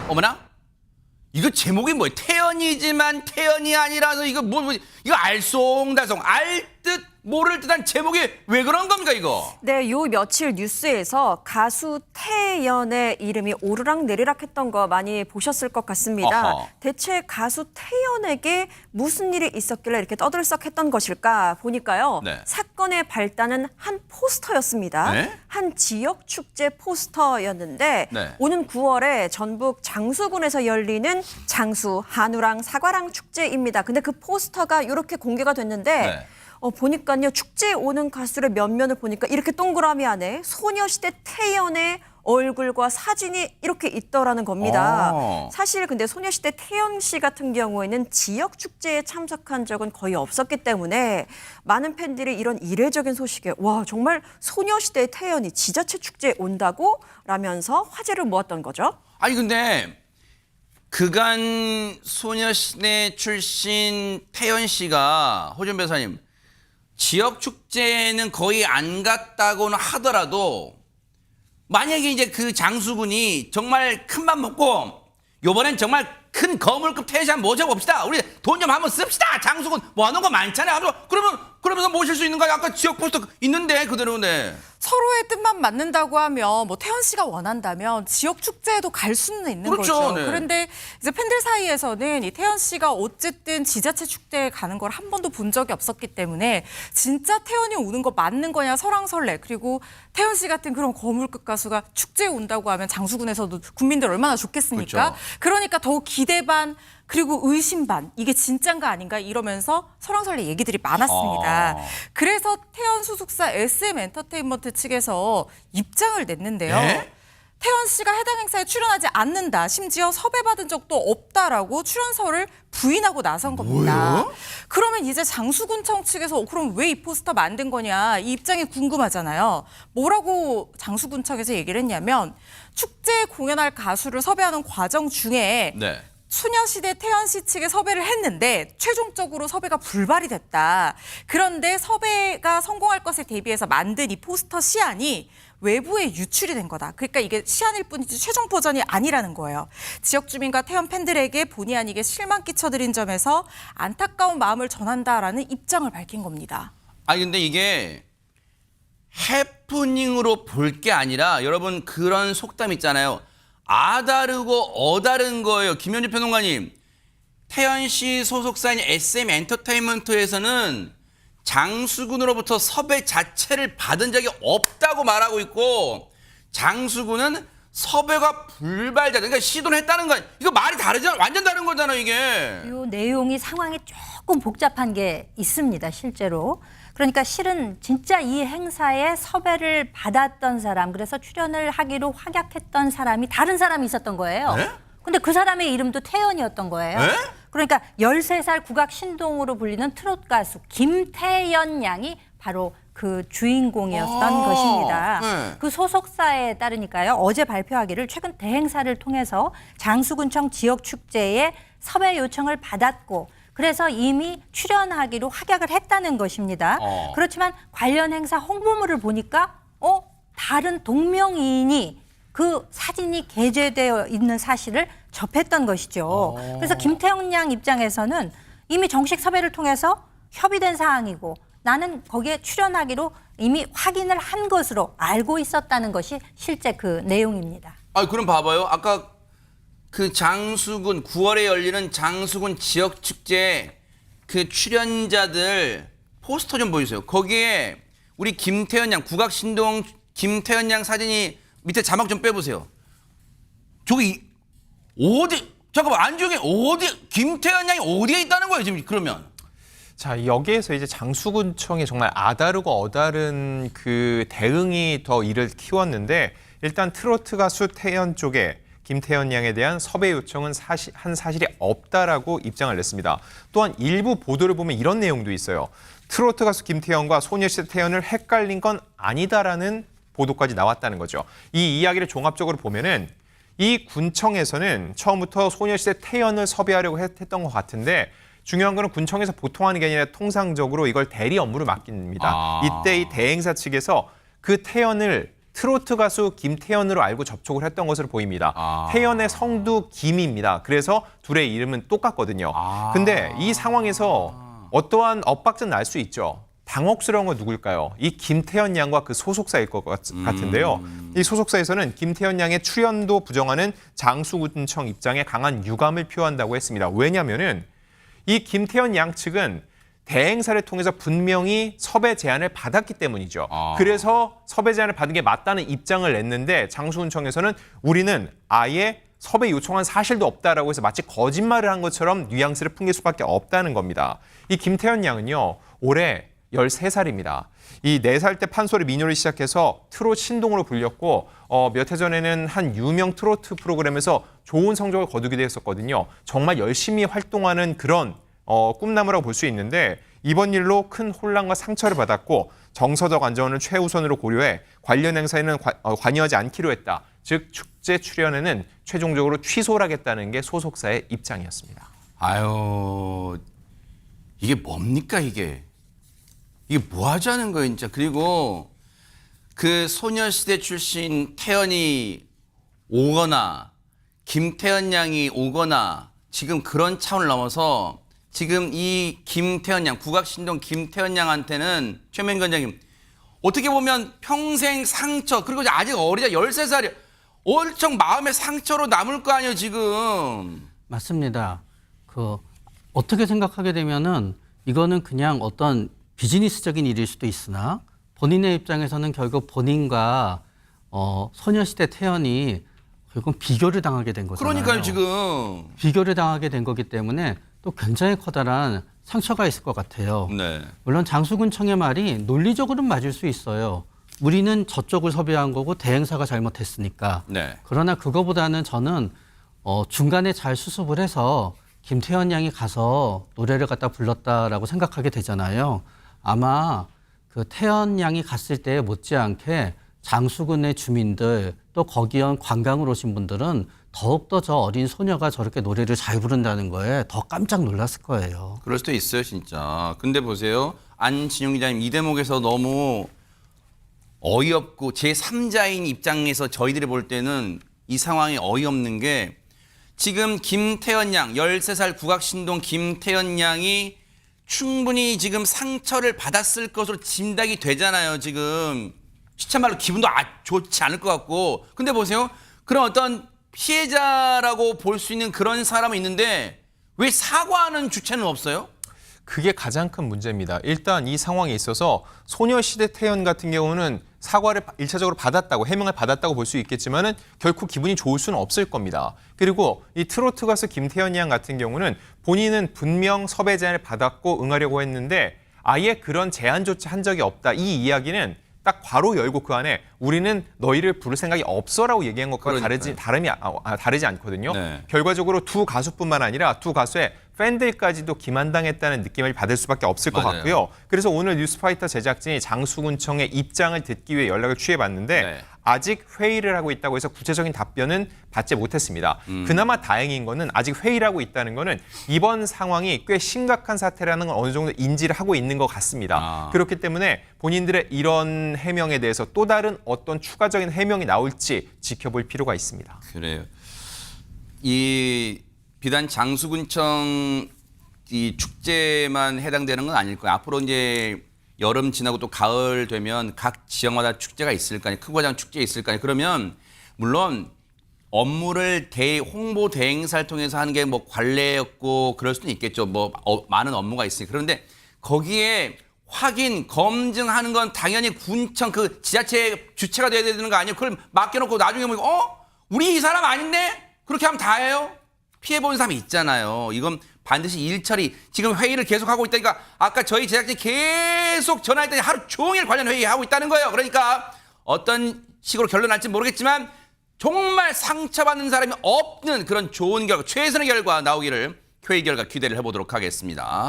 어머나? 이거 제목이 뭐예요? 태연이지만 태연이 아니라서 이거 이거 알쏭달쏭 알 듯 모를 듯한 제목이 왜 그런 겁니까 이거? 네, 요 며칠 뉴스에서 가수 태연의 이름이 오르락내리락 했던 거 많이 보셨을 것 같습니다. 어허. 대체 가수 태연에게 무슨 일이 있었길래 이렇게 떠들썩했던 것일까 보니까요. 네. 사건의 발단은 한 포스터였습니다. 네? 한 지역 축제 포스터였는데 네. 오는 9월에 전북 장수군에서 열리는 장수 한우랑 사과랑 축제입니다. 근데 그 포스터가 이렇게 공개가 됐는데 네. 보니까요. 축제에 오는 가수들의 면면을 보니까 이렇게 동그라미 안에 소녀시대 태연의 얼굴과 사진이 이렇게 있더라는 겁니다. 사실 근데 소녀시대 태연 씨 같은 경우에는 지역 축제에 참석한 적은 거의 없었기 때문에 많은 팬들이 이런 이례적인 소식에 와 정말 소녀시대 태연이 지자체 축제에 온다고? 라면서 화제를 모았던 거죠. 아니 근데 그간 소녀시대 출신 태연 씨가 호준 변호사님 지역 축제는 거의 안 갔다고는 하더라도 만약에 이제 그 장수군이 정말 큰 맘 먹고 요번엔 정말 큰 거물급 태연 씨 한번 모셔봅시다. 우리 돈 좀 한번 씁시다. 장수군 뭐 하는 거 많잖아요. 그러면서 모실 수 있는 거 아까 지역 포스터 있는데 그대로네. 서로의 뜻만 맞는다고 하면 뭐 태연 씨가 원한다면 지역 축제에도 갈 수는 있는 그렇죠, 거죠. 네. 그런데 이제 팬들 사이에서는 이 태연 씨가 어쨌든 지자체 축제에 가는 걸 한 번도 본 적이 없었기 때문에 진짜 태연이 오는 거 맞는 거냐 설왕설래. 그리고 태연 씨 같은 그런 거물급 가수가 축제에 온다고 하면 장수군에서도 국민들 얼마나 좋겠습니까? 그렇죠. 그러니까 더욱 기대 반 그리고 의심 반 이게 진짠가 아닌가 이러면서 설왕설래 얘기들이 많았습니다. 그래서 태연 소속사 SM 엔터테인먼트 측에서 입장을 냈는데요. 네? 태연 씨가 해당 행사에 출연하지 않는다. 심지어 섭외받은 적도 없다라고 출연서를 부인하고 나선 겁니다. 뭐예요? 그러면 이제 장수군청 측에서 그럼 왜 이 포스터 만든 거냐 이 입장이 궁금하잖아요. 뭐라고 장수군청에서 얘기를 했냐면 축제에 공연할 가수를 섭외하는 과정 중에 네. 소녀시대 태연 씨 측에 섭외를 했는데 최종적으로 섭외가 불발이 됐다. 그런데 섭외가 성공할 것에 대비해서 만든 이 포스터 시안이 외부에 유출이 된 거다. 그러니까 이게 시안일 뿐이지 최종 버전이 아니라는 거예요. 지역 주민과 태연 팬들에게 본의 아니게 실망 끼쳐드린 점에서 안타까운 마음을 전한다라는 입장을 밝힌 겁니다. 아니 근데 이게 해프닝으로 볼 게 아니라 여러분 그런 속담 있잖아요. 아다르고 어다른 거예요. 김현주 평론가님. 태연 씨 소속사인 SM 엔터테인먼트에서는 장수군으로부터 섭외 자체를 받은 적이 없다고 말하고 있고 장수군은 섭외가 불발자. 그러니까 시도를 했다는 거 이거 말이 다르잖아. 완전 다른 거잖아 이게. 이 내용이 상황이 조금 복잡한 게 있습니다, 실제로. 그러니까 실은 진짜 이 행사에 섭외를 받았던 사람, 그래서 출연을 하기로 확약했던 사람이 다른 사람이 있었던 거예요. 네? 근데 그 사람의 이름도 태연이었던 거예요. 네? 그러니까 13살 국악 신동으로 불리는 트로트 가수 김태연 양이 바로 그 주인공이었던 것입니다. 네. 그 소속사에 따르니까요. 어제 발표하기를 최근 대행사를 통해서 장수군청 지역 축제에 섭외 요청을 받았고 그래서 이미 출연하기로 확약을 했다는 것입니다. 그렇지만 관련 행사 홍보물을 보니까 다른 동명이인이 그 사진이 게재되어 있는 사실을 접했던 것이죠. 그래서 김태형 양 입장에서는 이미 정식 섭외를 통해서 협의된 사항이고 나는 거기에 출연하기로 이미 확인을 한 것으로 알고 있었다는 것이 실제 그 내용입니다. 아 그럼 봐봐요. 아까 그 장수군 9월에 열리는 장수군 지역 축제 그 출연자들 포스터 좀 보여주세요. 거기에 우리 김태연 양 국악 신동 김태연 양 사진이 밑에 자막 좀 빼보세요. 저기 어디 잠깐만 안중에 어디 김태연 양이 어디에 있다는 거예요 지금 그러면? 자, 여기에서 이제 장수군청이 정말 아다르고 어다른 그 대응이 더 이를 키웠는데 일단 트로트 가수 태연 쪽에 김태연 양에 대한 섭외 요청은 한 사실이 없다라고 입장을 냈습니다. 또한 일부 보도를 보면 이런 내용도 있어요. 트로트 가수 김태연과 소녀시대 태연을 헷갈린 건 아니다라는 보도까지 나왔다는 거죠. 이 이야기를 종합적으로 보면은 이 군청에서는 처음부터 소녀시대 태연을 섭외하려고 했던 것 같은데 중요한 거는 군청에서 보통 하는 게 아니라 통상적으로 이걸 대리 업무를 맡깁니다. 이때 이 대행사 측에서 그 태연을 트로트 가수 김태현으로 알고 접촉을 했던 것으로 보입니다. 태연의 성도 김입니다. 그래서 둘의 이름은 똑같거든요. 근데 이 상황에서 어떠한 엇박자는 날 수 있죠. 당혹스러운 건 누굴까요? 이 김태현 양과 그 소속사일 것 같은데요. 이 소속사에서는 김태현 양의 출연도 부정하는 장수군청 입장에 강한 유감을 표한다고 했습니다. 왜냐하면은 이 김태현 양 측은 대행사를 통해서 분명히 섭외 제안을 받았기 때문이죠. 그래서 섭외 제안을 받은 게 맞다는 입장을 냈는데 장수군청에서는 우리는 아예 섭외 요청한 사실도 없다라고 해서 마치 거짓말을 한 것처럼 뉘앙스를 풍길 수밖에 없다는 겁니다. 이 김태현 양은요. 올해 13살입니다. 이 4살 때 판소리 민요를 시작해서 트롯 신동으로 불렸고 몇 해 전에는 한 유명 트로트 프로그램에서 좋은 성적을 거두기도 했었거든요. 정말 열심히 활동하는 그런 꿈나무라고 볼 수 있는데 이번 일로 큰 혼란과 상처를 받았고 정서적 안전을 최우선으로 고려해 관련 행사에는 관여하지 않기로 했다. 즉 축제 출연에는 최종적으로 취소를 하겠다는 게 소속사의 입장이었습니다. 아유, 이게 뭡니까 이게? 이게 뭐 하자는 거예요 진짜. 그리고 그 소녀시대 출신 태연이 오거나 김태연 양이 오거나 지금 그런 차원을 넘어서 지금 이 김태연 양, 국악신동 김태연 양한테는 최명근 원장님 어떻게 보면 평생 상처, 그리고 아직 어리다 13살이야. 엄청 마음의 상처로 남을 거 아니에요 지금. 맞습니다. 어떻게 생각하게 되면은 이거는 그냥 어떤 비즈니스적인 일일 수도 있으나 본인의 입장에서는 결국 본인과 소녀시대 태연이 결국 비교를 당하게 된 거잖아요. 그러니까요 지금. 비교를 당하게 된 거기 때문에 또 굉장히 커다란 상처가 있을 것 같아요. 네. 물론 장수군청의 말이 논리적으로는 맞을 수 있어요. 우리는 저쪽을 섭외한 거고 대행사가 잘못했으니까. 네. 그러나 그거보다는 저는 중간에 잘 수습을 해서 김태현 양이 가서 노래를 갖다 불렀다라고 생각하게 되잖아요. 아마 그 태연 양이 갔을 때 못지않게 장수군의 주민들 또 거기에 관광을 오신 분들은 더욱더 저 어린 소녀가 저렇게 노래를 잘 부른다는 거에 더 깜짝 놀랐을 거예요. 그럴 수도 있어요 진짜. 근데 보세요. 안진용 기자님 이 대목에서 너무 어이없고 제3자인 입장에서 저희들이 볼 때는 이 상황이 어이없는 게 지금 김태연 양 13살 국악신동 김태연 양이 충분히 지금 상처를 받았을 것으로 짐작이 되잖아요. 지금 진짜 말로 기분도 좋지 않을 것 같고. 근데 보세요. 그런 어떤 피해자라고 볼 수 있는 그런 사람은 있는데 왜 사과하는 주체는 없어요? 그게 가장 큰 문제입니다. 일단 이 상황에 있어서 소녀시대 태연 같은 경우는 사과를 1차적으로 받았다고, 해명을 받았다고 볼 수 있겠지만은 결코 기분이 좋을 수는 없을 겁니다. 그리고 이 트로트 가수 김태연 양 같은 경우는 본인은 분명 섭외 제안을 받았고 응하려고 했는데 아예 그런 제안조차 한 적이 없다. 이 이야기는 딱 괄호 열고 그 안에 우리는 너희를 부를 생각이 없어라고 얘기한 것과 다르지 않거든요. 네. 결과적으로 두 가수뿐만 아니라 두 가수의 팬들까지도 기만당했다는 느낌을 받을 수밖에 없을 것 맞아요. 같고요. 그래서 오늘 뉴스파이터 제작진이 장수군청의 입장을 듣기 위해 연락을 취해봤는데 네. 아직 회의를 하고 있다고 해서 구체적인 답변은 받지 못했습니다. 그나마 다행인 거는 아직 회의를 하고 있다는 거는 이번 상황이 꽤 심각한 사태라는 걸 어느 정도 인지를 하고 있는 것 같습니다. 그렇기 때문에 본인들의 이런 해명에 대해서 또 다른 어떤 추가적인 해명이 나올지 지켜볼 필요가 있습니다. 그래요. 이 비단 장수군청 이 축제만 해당되는 건 아닐 거예요. 앞으로 이제 여름 지나고 또 가을 되면 각 지역마다 축제가 있을 거 아니에요. 크고장 축제 있을 거 아니에요. 그러면 물론 업무를 홍보 대행사를 통해서 하는 게 뭐 관례였고 그럴 수는 있겠죠. 뭐 많은 업무가 있으니까. 그런데 거기에 확인, 검증하는 건 당연히 군청 그 지자체 주체가 돼야 되는 거 아니에요? 그걸 맡겨놓고 나중에 보니까 우리 이 사람 아닌데? 그렇게 하면 다 해요? 피해본 사람이 있잖아요. 이건 반드시 일처리. 지금 회의를 계속하고 있다니까 아까 저희 제작진이 계속 전화했더니 하루 종일 관련 회의하고 있다는 거예요. 그러니까 어떤 식으로 결론 날지 모르겠지만 정말 상처받는 사람이 없는 그런 좋은 결과, 최선의 결과 나오기를 회의 결과 기대를 해보도록 하겠습니다.